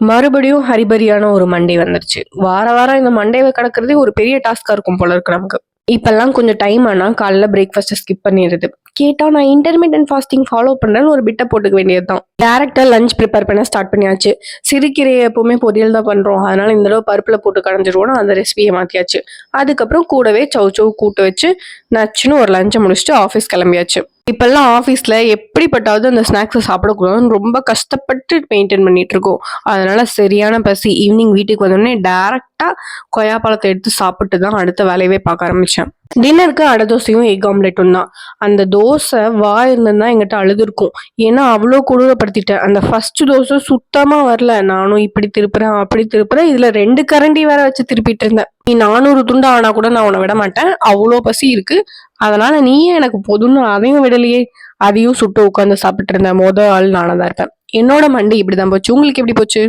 மறுபடியும் ஹரிபரியான ஒரு மண்டே வந்துருச்சு. வாரம் இந்த மண்டேவ கடக்கிறதே ஒரு பெரிய டாஸ்க்கா இருக்கும் போல இருக்கு நமக்கு. இப்பல்லாம் கொஞ்சம் டைம் ஆனா காலைல பிரேக்ஃபாஸ்ட்டை ஸ்கிப் பண்ணிடுறது. கேட்டா நான் இன்டர்மீடியன்ட் ஃபாஸ்டிங் ஃபாலோ பண்றேன்னு ஒரு பிட்ட போட்டுக்க வேண்டியதுதான். டேரக்டா லஞ்ச் ப்ரிப்பேர் பண்ண ஸ்டார்ட் பண்ணியாச்சு. சிறுகீரையை எப்பவுமே பொரியல் தான் பண்றோம், அதனால இந்த தடவை பருப்புல போட்டு கடைஞ்சிருவோம்னு அந்த ரெசிபியை மாத்தியாச்சு. அதுக்கப்புறம் கூடவே சௌ கூட்டு வச்சு நச்சுன்னு ஒரு லஞ்சை முடிச்சுட்டு ஆஃபீஸ் கிளம்பியாச்சு. இப்பெல்லாம் ஆஃபீஸ்ல எப்படிப்பட்டாவது அந்த ஸ்நாக்ஸை சாப்பிடக்கூடாதுன்னு ரொம்ப கஷ்டப்பட்டு மெயின்டைன் பண்ணிட்டு இருக்கோம். அதனால சரியான பசி. ஈவினிங் வீட்டுக்கு வந்தோடனே டேரக்டா கொய்யாப்பழத்தை எடுத்து சாப்பிட்டு தான் அடுத்த வேலையவே பார்க்க ஆரம்பிச்சேன். டின்னருக்கு அடை தோசையும் எக் ஆம்லெட்டும் தான். அந்த தோசை இருந்ததுன்னா எங்கிட்ட அழுதுருக்கும். ஏன்னா அவ்வளோ கொடூரப்படுத்திட்டேன். அந்த ஃபர்ஸ்ட் தோசை சுத்தமா வரல. நானும் இப்படி திருப்புறேன் அப்படி திருப்புறேன், இதுல 2 கரண்டி வேற வச்சு திருப்பிட்டு இருந்தேன். நீ 400 துண்டா ஆனா கூட நான் உன்னை விட மாட்டேன், அவ்வளோ பசி இருக்கு, அதனால நீயே எனக்கு போதும்னு அதையும் விடலையே. அதையும் சுட்டு உட்காந்து சாப்பிட்டு இருந்தேன். ஆள் நானா தான் இருப்பேன். என்னோட மண்டே இப்படிதான் போச்சு. உங்களுக்கு எப்படி போச்சு?